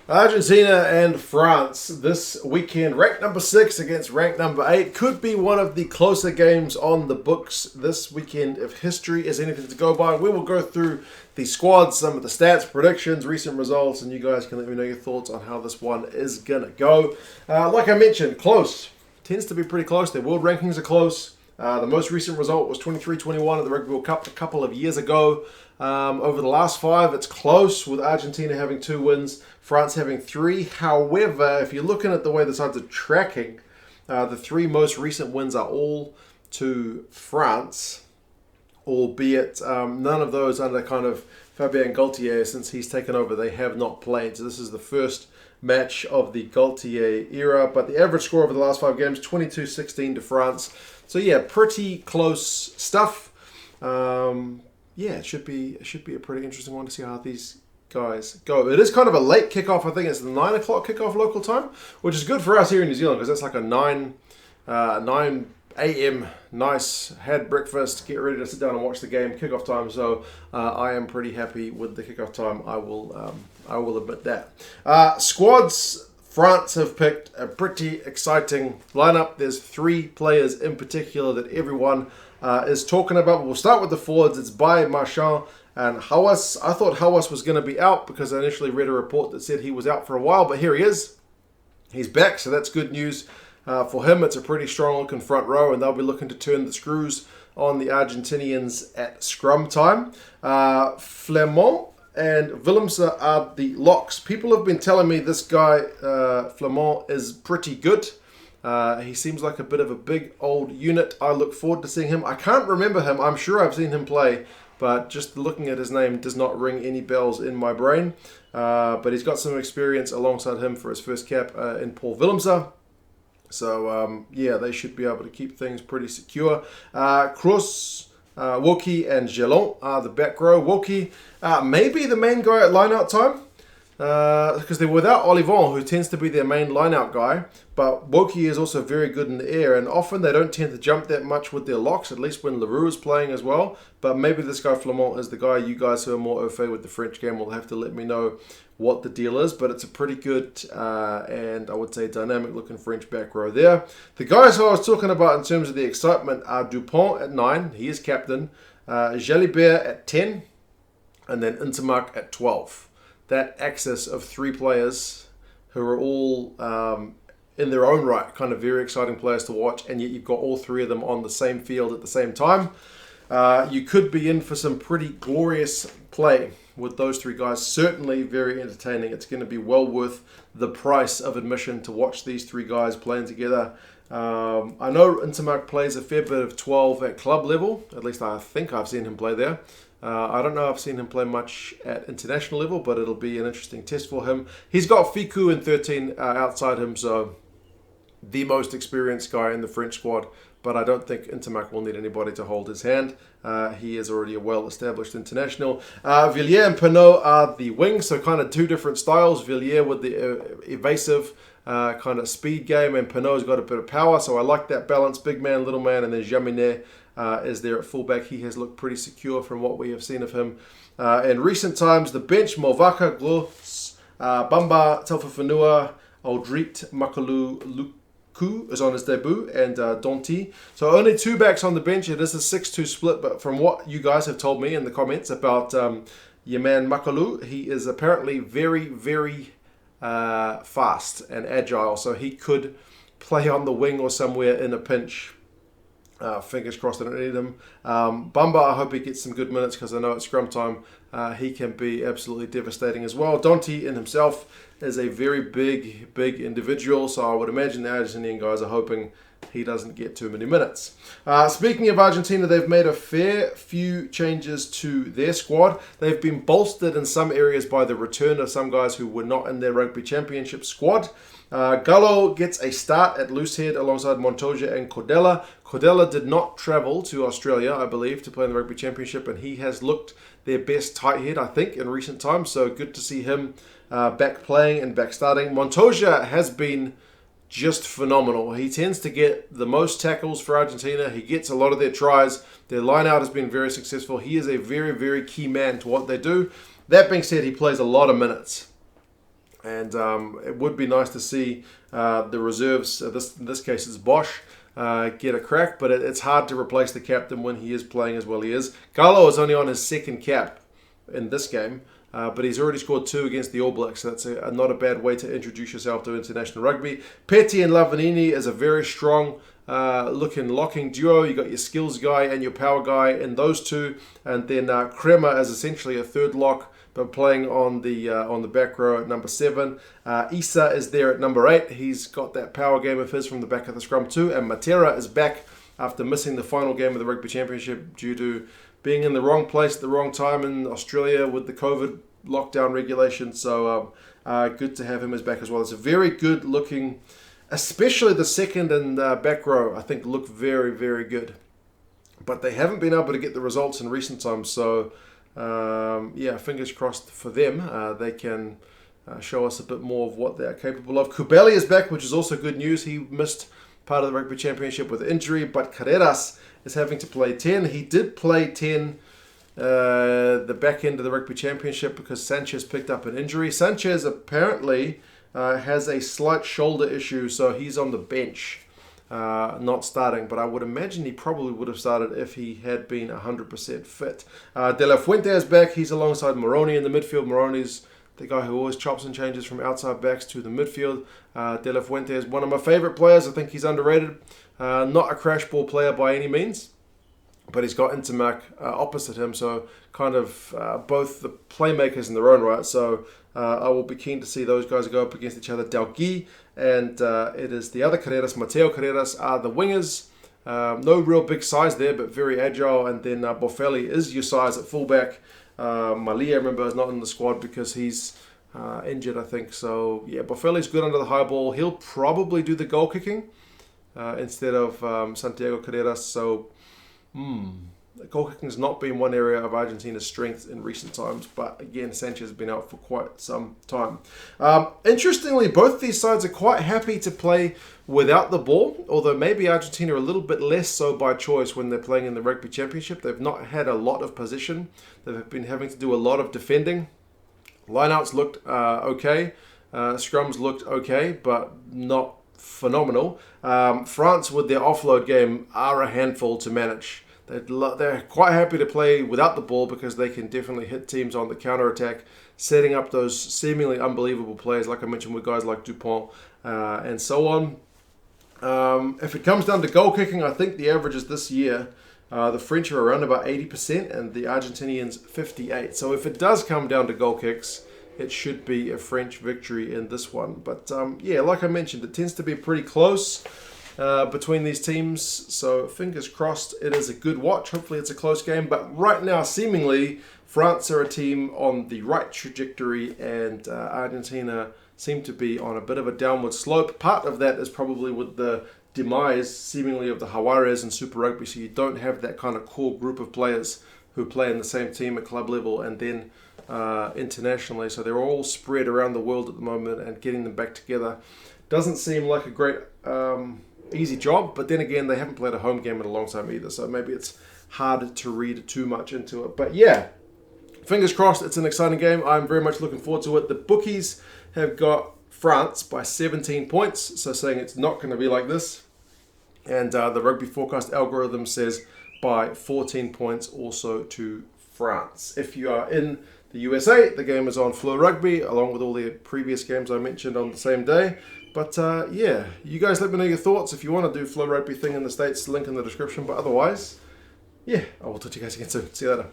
Argentina and France this weekend, ranked number 6 against ranked number 8, could be one of the closer games on the books this weekend if history is anything to go by. We will go through the squads, some of the stats, predictions, recent results, and you guys can let me know your thoughts on how this one is going to go. Like I mentioned, close. Tends to be pretty close. Their world rankings are close. The most recent result was 23-21 at the Rugby World Cup a couple of years ago. Over the last 5, it's close, with Argentina having 2 wins, France having 3. However, if you're looking at the way the sides are tracking, the 3 most recent wins are all to France, albeit none of those under kind of Fabien Galtier. Since he's taken over, they have not played. So this is the first match of the Galtier era. But the average score over the last 5 games, 22-16 to France. So yeah, pretty close stuff. It should be a pretty interesting one to see how these guys go. It is kind of a late kickoff. I think it's the 9 o'clock kickoff local time, which is good for us here in New Zealand because that's like a 9 a.m. nice, had breakfast, get ready to sit down and watch the game, kickoff time. So I am pretty happy with the kickoff time. I will admit that. Squads. France have picked a pretty exciting lineup. There's 3 players in particular that everyone is talking about. We'll start with the forwards. It's by Marchand and Hawass. I thought Hawass was going to be out because I initially read a report that said he was out for a while, but here he is. He's back, so that's good news for him. It's a pretty strong-looking front row, and they'll be looking to turn the screws on the Argentinians at scrum time. Flamand and Willemse are the locks. People have been telling me this guy, Flamand, is pretty good. He seems like a bit of a big old unit. I look forward to seeing him. I can't remember him. I'm sure I've seen him play, but just looking at his name does not ring any bells in my brain. But he's got some experience alongside him for his first cap in Paul Willemse. So, they should be able to keep things pretty secure. Kroos, Woki and Gelon are the back row. Woki maybe the main guy at line-out time because they're without Olivon, who tends to be their main line-out guy. But Woki is also very good in the air, and often they don't tend to jump that much with their locks, at least when Leroux is playing as well. But maybe this guy Flamand is the guy. You guys who are more au fait with the French game will have to let me know what the deal is, but it's a pretty good and I would say dynamic looking French back row there. The guys who I was talking about in terms of the excitement are Dupont at 9, he is captain, Jalibert at 10, and then Intermark at 12. That axis of 3 players who are all in their own right kind of very exciting players to watch, and yet you've got all 3 of them on the same field at the same time. You could be in for some pretty glorious play with those 3 guys. Certainly very entertaining. It's going to be well worth the price of admission to watch these 3 guys playing together. I know Intermark plays a fair bit of 12 at club level. At least I think I've seen him play there. I don't know if I've seen him play much at international level, but it'll be an interesting test for him. He's got Fiku and 13 outside him, so the most experienced guy in the French squad. But I don't think Intermark will need anybody to hold his hand. He is already a well-established international. Villiers and Pinot are the wings, so kind of 2 different styles. Villiers with the evasive kind of speed game, and Pinot's got a bit of power, so I like that balance. Big man, little man, and then Jaminet is there at fullback. He has looked pretty secure from what we have seen of him. In recent times, the bench, Movaka, Glos, Bamba, Telfafanua, Aldrit, Makalu, Luke, is on his debut, and Donti. So only 2 backs on the bench. It is a 6-2 split, but from what you guys have told me in the comments about your man Makalu, he is apparently very, very fast and agile, so he could play on the wing or somewhere in a pinch. Fingers crossed I don't need him. Bamba, I hope he gets some good minutes because I know at scrum time he can be absolutely devastating as well. Donti in himself is a very big individual, so I would imagine the Argentinian guys are hoping he doesn't get too many minutes. Speaking of Argentina, they've made a fair few changes to their squad. They've been bolstered in some areas by the return of some guys who were not in their Rugby Championship squad. Gallo gets a start at loosehead alongside Montoya and Cordella. Cordella did not travel to Australia, I believe, to play in the Rugby Championship, and he has looked their best tight head, I think, in recent times. So good to see him back playing and back starting. Montoya has been just phenomenal. He tends to get the most tackles for Argentina. He gets a lot of their tries. Their line-out has been very successful. He is a very, very key man to what they do. That being said, he plays a lot of minutes. And it would be nice to see the reserves, in this case it's Bosch, get a crack, but it's hard to replace the captain when he is playing as well he is. Carlo is only on his second cap in this game, but he's already scored 2 against the All Blacks, so that's not a bad way to introduce yourself to international rugby. Petty and Lavanini is a very strong looking locking duo. You got your skills guy and your power guy in those two, and then Crema is essentially a third lock, but playing on the back row at number 7. Issa is there at number 8. He's got that power game of his from the back of the scrum too, and Matera is back after missing the final game of the Rugby Championship due to being in the wrong place at the wrong time in Australia with the COVID lockdown regulations. So good to have him as back as well. It's a very good looking, especially the second and back row, I think look very, very good. But they haven't been able to get the results in recent times. So yeah, fingers crossed for them. They can show us a bit more of what they're capable of. Kubeli is back, which is also good news. He missed part of the Rugby Championship with injury, but Carreras is having to play 10. He did play 10 the back end of the Rugby Championship because Sanchez picked up an injury. Sanchez apparently has a slight shoulder issue, so he's on the bench, not starting. But I would imagine he probably would have started if he had been 100% fit. De La Fuente is back. He's alongside Moroni in the midfield. Moroni's the guy who always chops and changes from outside backs to the midfield. De La Fuente is one of my favourite players. I think he's underrated. Not a crash ball player by any means, but he's got Intermac opposite him, so kind of both the playmakers in their own right. So I will be keen to see those guys go up against each other. Dalgui and it is the other Carreras, Mateo Carreras, are the wingers. No real big size there, but very agile. And then Boffelli is your size at fullback. Malia, remember, is not in the squad because he's injured, I think. So yeah, Boffelli's good under the high ball. He'll probably do the goal kicking instead of Santiago Carreras. So goal kicking has not been one area of Argentina's strength in recent times, but again, Sanchez has been out for quite some time. Interestingly, both these sides are quite happy to play without the ball, although maybe Argentina are a little bit less so by choice when they're playing in the Rugby Championship. They've not had a lot of possession. They've been having to do a lot of defending. Lineouts looked okay. Scrums looked okay, but not phenomenal. France, with their offload game, are a handful to manage. They're quite happy to play without the ball because they can definitely hit teams on the counter-attack, setting up those seemingly unbelievable plays, like I mentioned, with guys like Dupont and so on. If it comes down to goal kicking, I think the averages this year, the French are around about 80% and the Argentinians 58%. So if it does come down to goal kicks, it should be a French victory in this one. But yeah, like I mentioned, it tends to be pretty close between these teams. So fingers crossed it is a good watch. Hopefully it's a close game. But right now, seemingly, France are a team on the right trajectory and Argentina seem to be on a bit of a downward slope. Part of that is probably with the demise, seemingly, of the Juarez and Super Rugby. So you don't have that kind of core group of players who play in the same team at club level and then internationally. So they're all spread around the world at the moment, and getting them back together doesn't seem like a great easy job. But then again, they haven't played a home game in a long time either, so maybe it's hard to read too much into it. But yeah, fingers crossed, it's an exciting game. I'm very much looking forward to it. The bookies have got France by 17 points, so saying it's not going to be like this. And the Rugby Forecast algorithm says by 14 points also to France. If you are in the USA, the game is on Flow Rugby, along with all the previous games I mentioned on the same day. But yeah, you guys let me know your thoughts. If you want to do Flow Rugby thing in the States, link in the description. But otherwise, yeah, I will talk to you guys again soon. See you later.